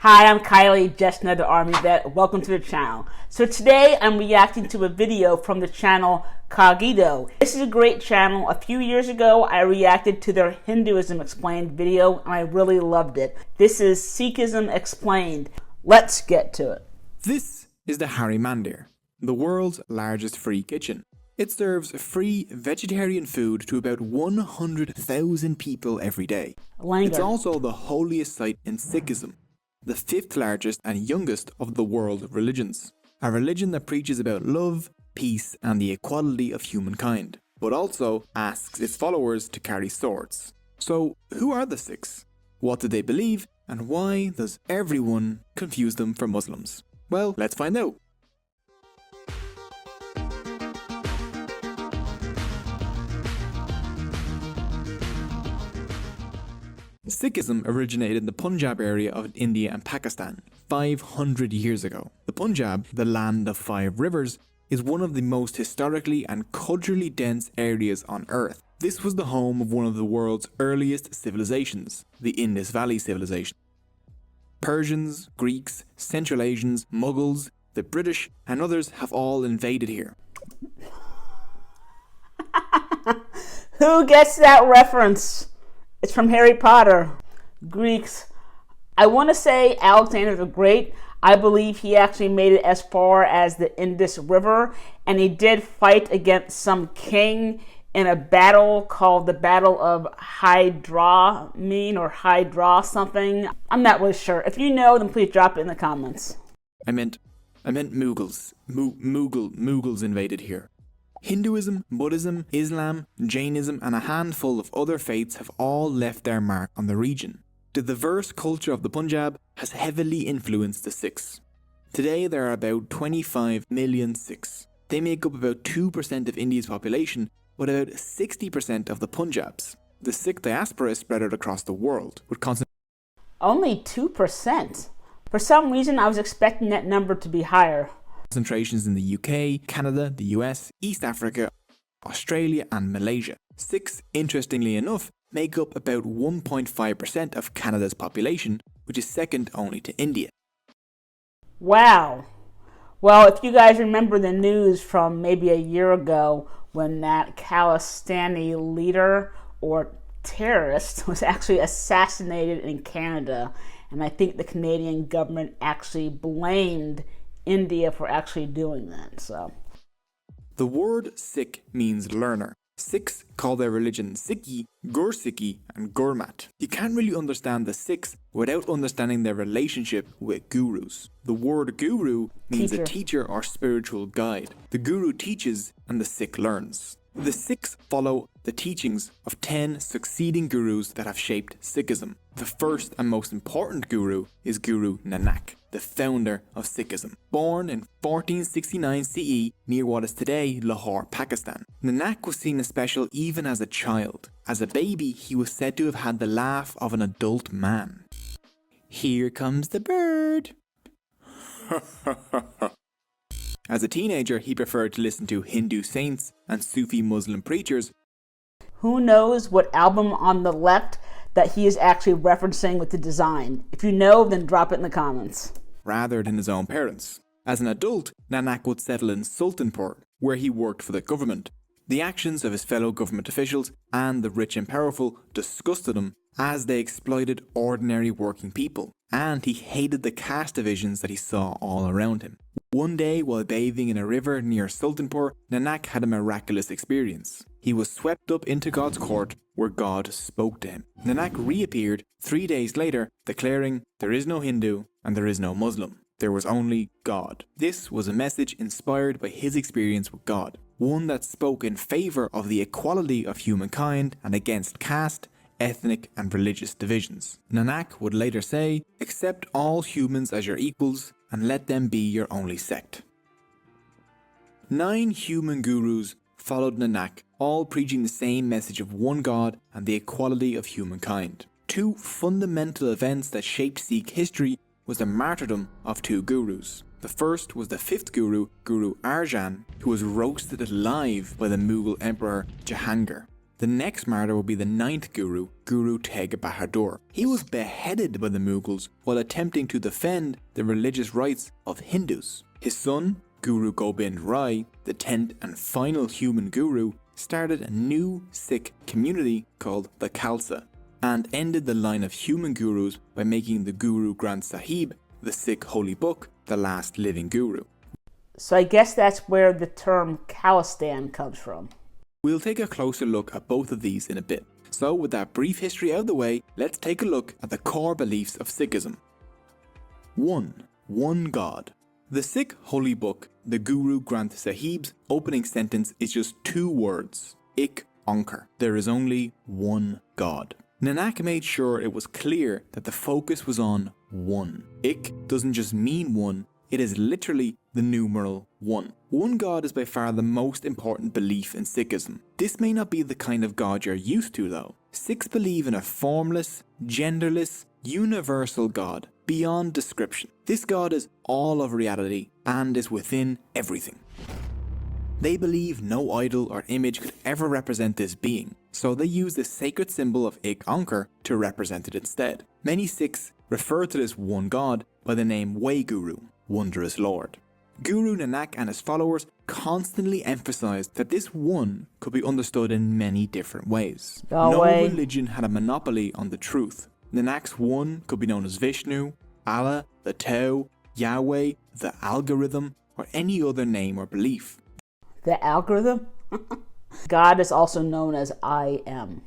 Hi, I'm Kylie, just another Army vet. Welcome to the channel. So today I'm reacting to a video from the channel Cogito. This is a great channel. A few years ago I reacted to their Hinduism Explained video and I really loved it. This is Sikhism Explained. Let's get to it. This is the Hari Mandir, the world's largest free kitchen. It serves free vegetarian food to about 100,000 people every day. Langar. It's also the holiest site in Sikhism, the fifth largest and youngest of the world religions. A religion that preaches about love, peace and the equality of humankind, but also asks its followers to carry swords. So who are the Sikhs? What do they believe? And why does everyone confuse them for Muslims? Well, let's find out. Sikhism originated in the Punjab area of India and Pakistan 500 years ago. The Punjab, the land of 5 rivers, is one of the most historically and culturally dense areas on earth. This was the home of one of the world's earliest civilizations, the Indus Valley Civilization. Persians, Greeks, Central Asians, Mughals, the British and others have all invaded here. Who gets that reference? It's from Harry Potter. Greeks. I want to say Alexander the Great. I believe he actually made it as far as the Indus River, and he did fight against some king in a battle called the Battle of Hydramine or Hydra something. I'm not really sure. If you know, then please drop it in the comments. I meant Mughals. Mughals invaded here. Hinduism, Buddhism, Islam, Jainism and a handful of other faiths have all left their mark on the region. The diverse culture of the Punjab has heavily influenced the Sikhs. Today there are about 25 million Sikhs. They make up about 2% of India's population, but about 60% of the Punjabs. The Sikh diaspora is spread out across the world, with Only 2%? For some reason I was expecting that number to be higher. Concentrations in the UK, Canada, the US, East Africa, Australia and Malaysia. Sikhs, interestingly enough, make up about 1.5% of Canada's population, which is second only to India. Wow. Well, if you guys remember the news from maybe a year ago when that Khalistan leader or terrorist was actually assassinated in Canada, and I think the Canadian government actually blamed India for actually doing that. So the word Sikh means learner. Sikhs call their religion Sikhi, Gursikhi and Gurmat. You can't really understand the Sikhs without understanding their relationship with gurus. The word guru means a teacher or spiritual guide. The guru teaches and the Sikh learns. The Sikhs follow the teachings of 10 succeeding gurus that have shaped Sikhism. The first and most important guru is Guru Nanak, the founder of Sikhism. Born in 1469 CE near what is today Lahore, Pakistan. Nanak was seen as special even as a child. As a baby, he was said to have had the laugh of an adult man. Here comes the bird. As a teenager, he preferred to listen to Hindu saints and Sufi Muslim preachers. Who knows what album on the left that he is actually referencing with the design? If you know, then drop it in the comments. Rather than his own parents. As an adult, Nanak would settle in Sultanpur, where he worked for the government. The actions of his fellow government officials and the rich and powerful disgusted him as they exploited ordinary working people, and he hated the caste divisions that he saw all around him. One day, while bathing in a river near Sultanpur, Nanak had a miraculous experience. He was swept up into God's court, where God spoke to him. Nanak reappeared 3 days later, declaring, "There is no Hindu and there is no Muslim. There was only God." This was a message inspired by his experience with God, one that spoke in favour of the equality of humankind and against caste, ethnic and religious divisions. Nanak would later say, "Accept all humans as your equals and let them be your only sect." 9 human gurus followed Nanak, all preaching the same message of one God and the equality of humankind. 2 fundamental events that shaped Sikh history was the martyrdom of 2 gurus. The first was the 5th guru, Guru Arjan, who was roasted alive by the Mughal Emperor Jahangir. The next martyr will be the 9th Guru, Guru Tegh Bahadur. He was beheaded by the Mughals while attempting to defend the religious rights of Hindus. His son, Guru Gobind Rai, the 10th and final human guru, started a new Sikh community called the Khalsa, and ended the line of human gurus by making the Guru Granth Sahib, the Sikh holy book, the last living guru. So I guess that's where the term khalistan comes from. We'll take a closer look at both of these in a bit. So with that brief history out of the way, let's take a look at the core beliefs of Sikhism. 1. One God. The Sikh holy book, the Guru Granth Sahib's opening sentence is just 2 words. Ik Onkar. There is only one God. Nanak made sure it was clear that the focus was on one. Ik doesn't just mean one, it is literally the numeral 1. One God is by far the most important belief in Sikhism. This may not be the kind of God you're used to though. Sikhs believe in a formless, genderless, universal God, beyond description. This God is all of reality and is within everything. They believe no idol or image could ever represent this being, so they use the sacred symbol of Ik Onkar to represent it instead. Many Sikhs refer to this one God by the name Waheguru, Wondrous Lord. Guru Nanak and his followers constantly emphasized that this one could be understood in many different ways. No religion had a monopoly on the truth. Nanak's one could be known as Vishnu, Allah, the Tao, Yahweh, the algorithm, or any other name or belief. The algorithm? God is also known as I am.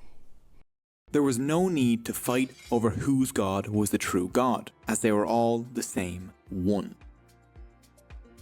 There was no need to fight over whose God was the true God, as they were all the same one.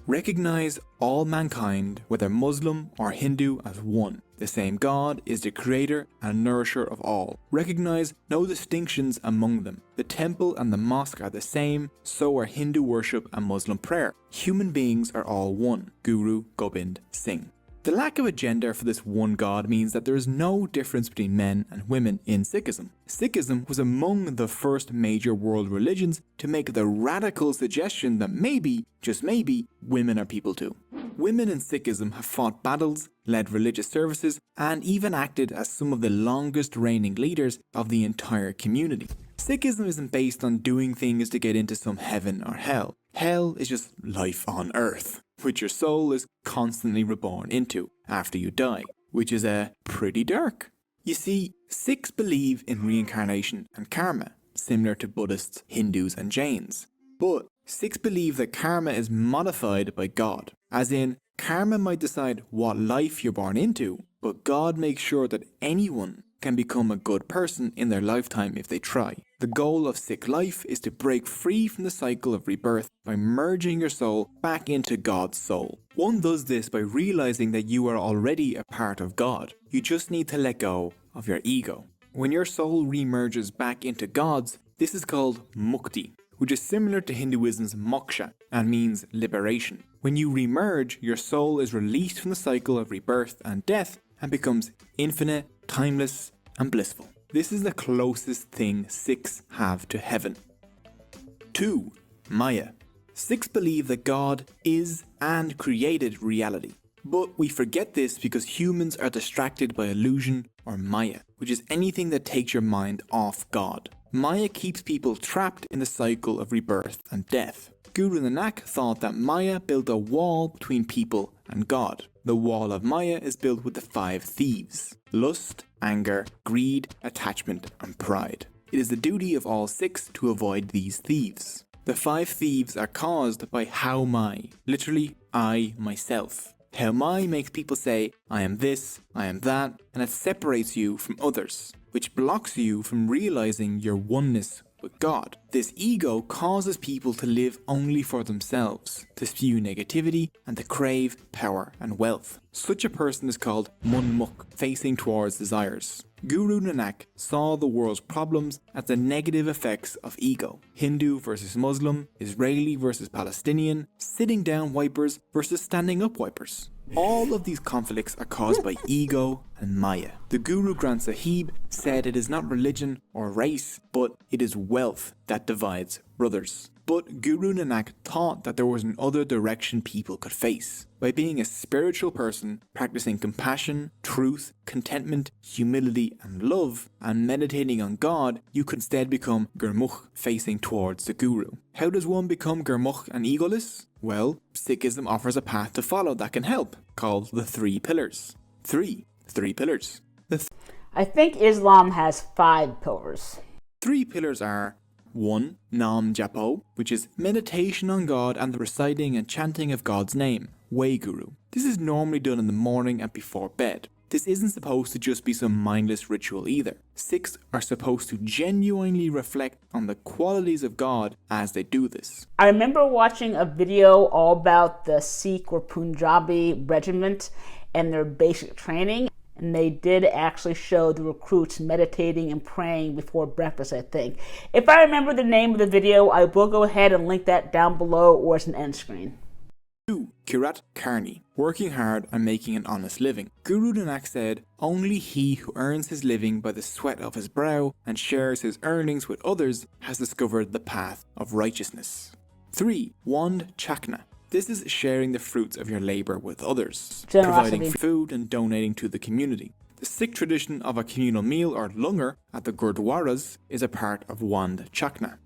Recognize all mankind, whether Muslim or Hindu, as one. The same God is the creator and nourisher of all. Recognize no distinctions among them. The temple and the mosque are the same, so are Hindu worship and Muslim prayer. Human beings are all one. Guru Gobind Singh. The lack of a gender for this one God means that there is no difference between men and women in Sikhism. Sikhism was among the first major world religions to make the radical suggestion that maybe, just maybe, women are people too. Women in Sikhism have fought battles, led religious services, and even acted as some of the longest reigning leaders of the entire community. Sikhism isn't based on doing things to get into some heaven or hell. Hell is just life on earth, which your soul is constantly reborn into after you die, which is pretty dark. You see, Sikhs believe in reincarnation and karma, similar to Buddhists, Hindus and Jains. But Sikhs believe that karma is modified by God, as in, karma might decide what life you're born into, but God makes sure that anyone can become a good person in their lifetime if they try. The goal of Sikh life is to break free from the cycle of rebirth by merging your soul back into God's soul. One does this by realizing that you are already a part of God. You just need to let go of your ego. When your soul remerges back into God's, this is called mukti, which is similar to Hinduism's moksha and means liberation. When you remerge, your soul is released from the cycle of rebirth and death and becomes infinite, timeless, and blissful. This is the closest thing Sikhs have to heaven. 2. Maya. Sikhs believe that God is and created reality. But we forget this because humans are distracted by illusion or Maya, which is anything that takes your mind off God. Maya keeps people trapped in the cycle of rebirth and death. Guru Nanak thought that Maya built a wall between people and God. The wall of Maya is built with the 5 thieves: lust, anger, greed, attachment, and pride. It is the duty of all Sikhs to avoid these thieves. The 5 thieves are caused by how mai, literally I, myself. How mai makes people say, I am this, I am that, and it separates you from others, which blocks you from realizing your oneness with God. This ego causes people to live only for themselves, to spew negativity, and to crave power and wealth. Such a person is called munmukh, facing towards desires. Guru Nanak saw the world's problems as the negative effects of ego. Hindu versus Muslim, Israeli versus Palestinian, sitting down wipers versus standing up wipers. All of these conflicts are caused by ego and Maya. The Guru Granth Sahib said it is not religion or race, but it is wealth that divides brothers. But Guru Nanak thought that there was another direction people could face. By being a spiritual person, practicing compassion, truth, contentment, humility and love, and meditating on God, you could instead become Gurmukh, facing towards the Guru. How does one become Gurmukh and egoless? Well, Sikhism offers a path to follow that can help, called the 3 pillars. Three pillars. I think Islam has 5 pillars. 3 pillars are 1. Nam Japo, which is meditation on God and the reciting and chanting of God's name, Waheguru. This is normally done in the morning and before bed. This isn't supposed to just be some mindless ritual either. Sikhs are supposed to genuinely reflect on the qualities of God as they do this. I remember watching a video all about the Sikh or Punjabi regiment and their basic training. And they did actually show the recruits meditating and praying before breakfast, I think. If I remember the name of the video, I will go ahead and link that down below or as an end screen. 2. Kirat Karni, working hard and making an honest living. Guru Nanak said, only he who earns his living by the sweat of his brow and shares his earnings with others has discovered the path of righteousness. 3. Wand Chakna. This is sharing the fruits of your labour with others, providing food and donating to the community. The Sikh tradition of a communal meal or langar at the Gurdwaras is a part of Wand Chakna.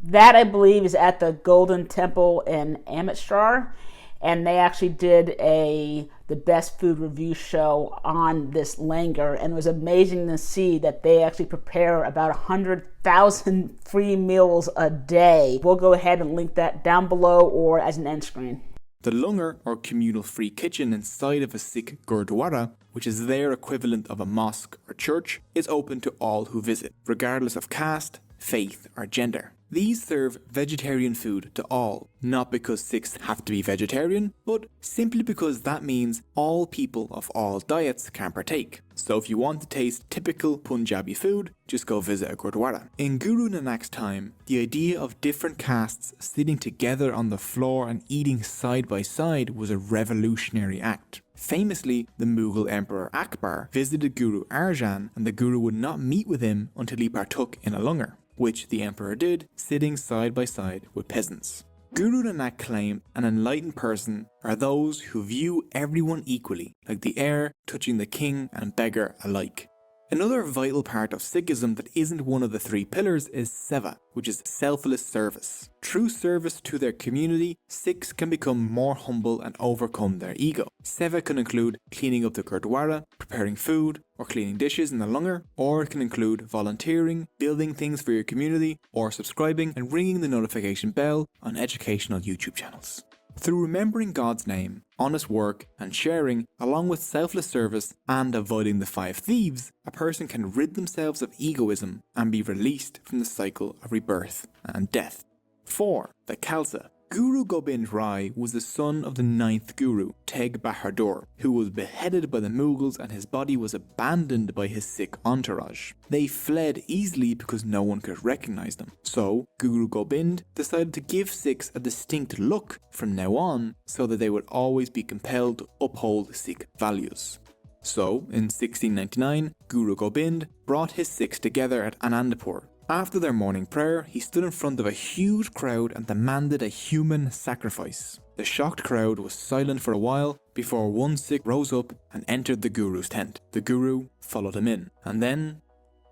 That, I believe, is at the Golden Temple in Amritsar, and they actually did the best food review show on this langar, and it was amazing to see that they actually prepare about 100,000 free meals a day. We'll go ahead and link that down below or as an end screen. The langar, or communal free kitchen inside of a Sikh Gurdwara, which is their equivalent of a mosque or church, is open to all who visit, regardless of caste, faith or gender. These serve vegetarian food to all, not because Sikhs have to be vegetarian, but simply because that means all people of all diets can partake. So if you want to taste typical Punjabi food, just go visit a Gurdwara. In Guru Nanak's time, the idea of different castes sitting together on the floor and eating side by side was a revolutionary act. Famously, the Mughal Emperor Akbar visited Guru Arjan and the Guru would not meet with him until he partook in a langar, which the emperor did, sitting side by side with peasants. Guru Nanak claimed an enlightened person are those who view everyone equally, like the heir touching the king and beggar alike. Another vital part of Sikhism that isn't one of the 3 pillars is seva, which is selfless service. Through service to their community, Sikhs can become more humble and overcome their ego. Seva can include cleaning up the Gurdwara, preparing food, or cleaning dishes in the langar, or it can include volunteering, building things for your community, or subscribing and ringing the notification bell on educational YouTube channels. Through remembering God's name, honest work and sharing, along with selfless service and avoiding the 5 thieves, a person can rid themselves of egoism and be released from the cycle of rebirth and death. 4. The Khalsa. Guru Gobind Rai was the son of the 9th Guru, Tegh Bahadur, who was beheaded by the Mughals and his body was abandoned by his Sikh entourage. They fled easily because no one could recognize them. So, Guru Gobind decided to give Sikhs a distinct look from now on so that they would always be compelled to uphold Sikh values. So, in 1699, Guru Gobind brought his Sikhs together at Anandapur. After their morning prayer, he stood in front of a huge crowd and demanded a human sacrifice. The shocked crowd was silent for a while before one Sikh rose up and entered the Guru's tent. The Guru followed him in, and then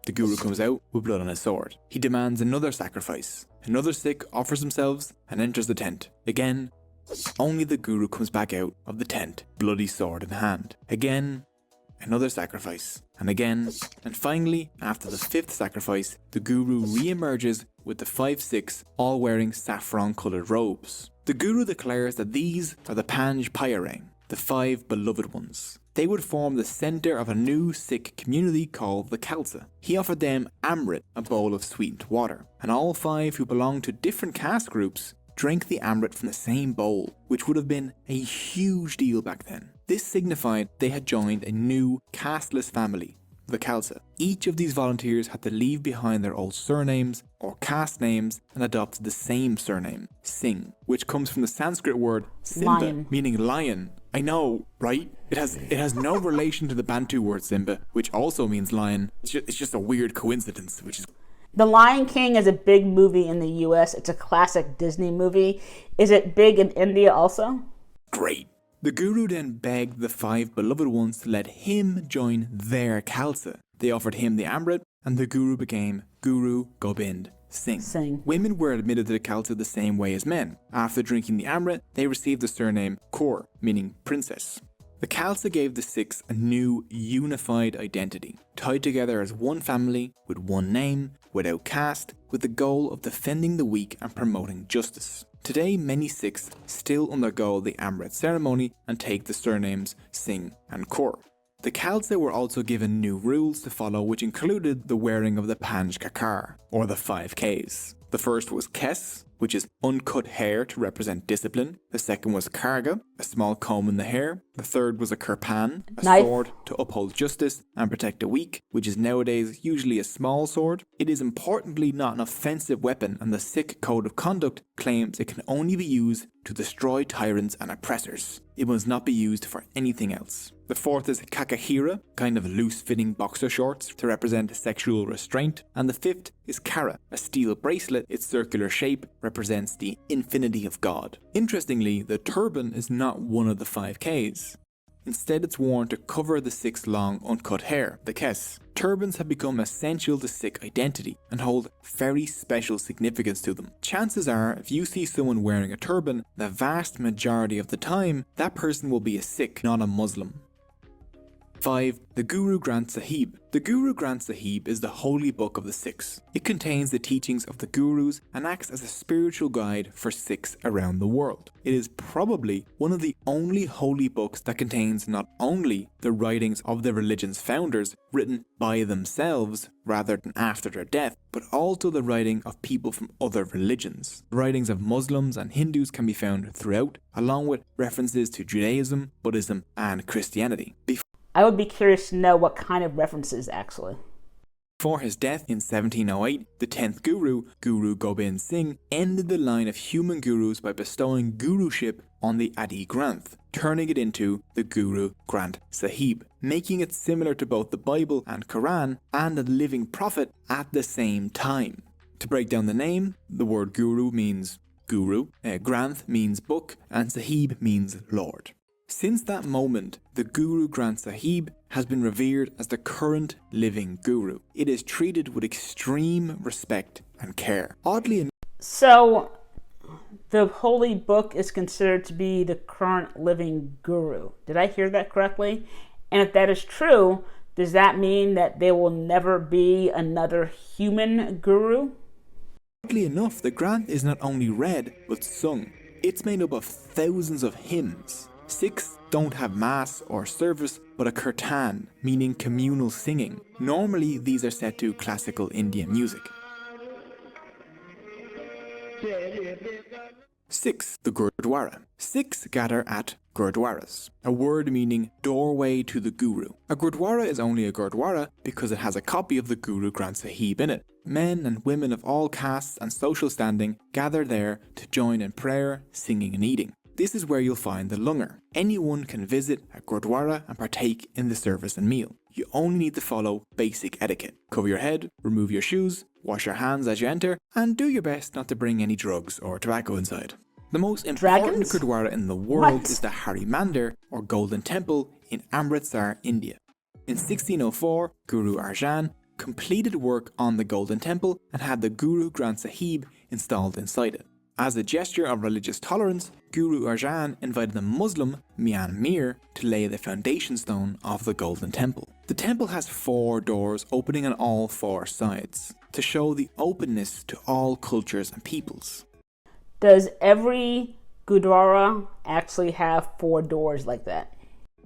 the Guru comes out with blood on his sword. He demands another sacrifice. Another Sikh offers themselves and enters the tent. Again, only the Guru comes back out of the tent, bloody sword in hand. Again, another sacrifice, and again, and finally, after the 5th sacrifice, the Guru re-emerges with the 5 Sikhs all wearing saffron-coloured robes. The Guru declares that these are the Panj Pyarang, the 5 beloved ones. They would form the centre of a new Sikh community called the Khalsa. He offered them Amrit, a bowl of sweetened water, and all 5 who belonged to different caste groups drank the Amrit from the same bowl, which would have been a huge deal back then. This signified they had joined a new casteless family, the Khalsa. Each of these volunteers had to leave behind their old surnames or caste names and adopt the same surname, Singh, which comes from the Sanskrit word Simba, lion, meaning lion. I know, right? It has no relation to the Bantu word Simba, which also means lion. It's just a weird coincidence, which is... The Lion King is a big movie in the US. It's a classic Disney movie. Is it big in India also? Great. The Guru then begged the 5 beloved ones to let him join their Khalsa. They offered him the Amrit, and the Guru became Guru Gobind Singh. Women were admitted to the Khalsa the same way as men. After drinking the Amrit, they received the surname Kaur, meaning princess. The Khalsa gave the Sikhs a new, unified identity, tied together as one family, with one name, without caste, with the goal of defending the weak and promoting justice. Today, many Sikhs still undergo the Amrit ceremony and take the surnames Singh and Kaur. The Khalsa were also given new rules to follow, which included the wearing of the Panj Kakar, or the 5 Ks. The first was Kes, which is uncut hair to represent discipline. The second was Karga, a small comb in the hair. The third was a kirpan, a sword to uphold justice and protect the weak, which is nowadays usually a small sword. It is importantly not an offensive weapon, and the Sikh Code of Conduct claims it can only be used to destroy tyrants and oppressors. It must not be used for anything else. The fourth is Kakahira, kind of loose-fitting boxer shorts to represent sexual restraint. And the fifth is Kara, a steel bracelet. Its circular shape represents the infinity of God. Interestingly, the turban is not one of the 5 Ks. Instead, it's worn to cover the Sikhs' long, uncut hair, the kes. Turbans have become essential to Sikh identity and hold very special significance to them. Chances are, if you see someone wearing a turban, the vast majority of the time, that person will be a Sikh, not a Muslim. 5. The Guru Granth Sahib. The Guru Granth Sahib is the holy book of the Sikhs. It contains the teachings of the Gurus and acts as a spiritual guide for Sikhs around the world. It is probably one of the only holy books that contains not only the writings of the religion's founders written by themselves rather than after their death, but also the writing of people from other religions. The writings of Muslims and Hindus can be found throughout, along with references to Judaism, Buddhism, and Christianity. I would be curious to know what kind of references, actually. Before his death in 1708, the 10th Guru, Guru Gobind Singh, ended the line of human gurus by bestowing guruship on the Adi Granth, turning it into the Guru Granth Sahib, making it similar to both the Bible and Quran and a living prophet at the same time. To break down the name, the word Guru means Guru, Granth means book, and Sahib means Lord. Since that moment, the Guru Granth Sahib has been revered as the current living Guru. It is treated with extreme respect and care. Oddly enough, so the holy book is considered to be the current living Guru. Did I hear that correctly? And if that is true, does that mean that there will never be another human Guru? Oddly enough, the Granth is not only read, but sung. It's made up of thousands of hymns. Sikhs don't have mass or service, but a kirtan, meaning communal singing. Normally, these are set to classical Indian music. 6. The Gurdwara. Sikhs gather at Gurdwaras, a word meaning doorway to the Guru. A Gurdwara is only a Gurdwara because it has a copy of the Guru Granth Sahib in it. Men and women of all castes and social standing gather there to join in prayer, singing and eating. This is where you'll find the langar. Anyone can visit a Gurdwara and partake in the service and meal. You only need to follow basic etiquette. Cover your head, remove your shoes, wash your hands as you enter, and do your best not to bring any drugs or tobacco inside. The most important Gurdwara in the world is the Hari Mandir, or Golden Temple, in Amritsar, India. In 1604, Guru Arjan completed work on the Golden Temple and had the Guru Granth Sahib installed inside it. As a gesture of religious tolerance, Guru Arjan invited the Muslim Mian Mir to lay the foundation stone of the Golden Temple. The temple has 4 doors opening on all 4 sides, to show the openness to all cultures and peoples. Does every Gurdwara actually have 4 doors like that?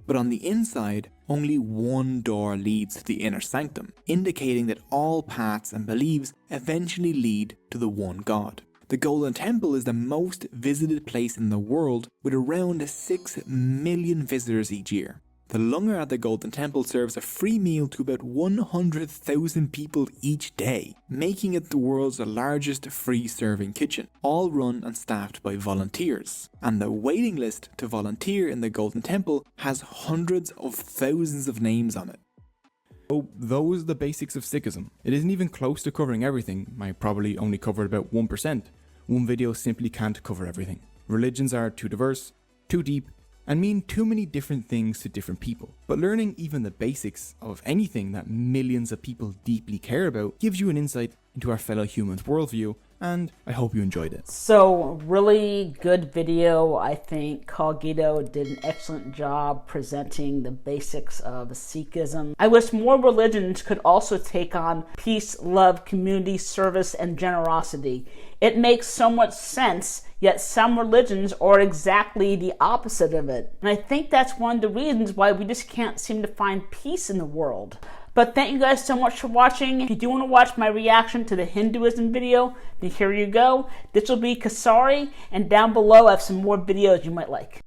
But on the inside, only 1 door leads to the inner sanctum, indicating that all paths and beliefs eventually lead to the one God. The Golden Temple is the most visited place in the world, with around 6 million visitors each year. The langar at the Golden Temple serves a free meal to about 100,000 people each day, making it the world's largest free serving kitchen, all run and staffed by volunteers. And the waiting list to volunteer in the Golden Temple has hundreds of thousands of names on it. So those are the basics of Sikhism. It isn't even close to covering everything. I probably only covered about 1%. One video simply can't cover everything. Religions are too diverse, too deep, and mean too many different things to different people. But learning even the basics of anything that millions of people deeply care about gives you an insight into our fellow humans' worldview, and I hope you enjoyed it. So, really good video. I think Cogito did an excellent job presenting the basics of Sikhism. I wish more religions could also take on peace, love, community, service, and generosity. It makes so much sense, yet some religions are exactly the opposite of it. And I think that's one of the reasons why we just can't seem to find peace in the world. But thank you guys so much for watching. If you do want to watch my reaction to the Hinduism video, then here you go. This will be Kasari, and down below I have some more videos you might like.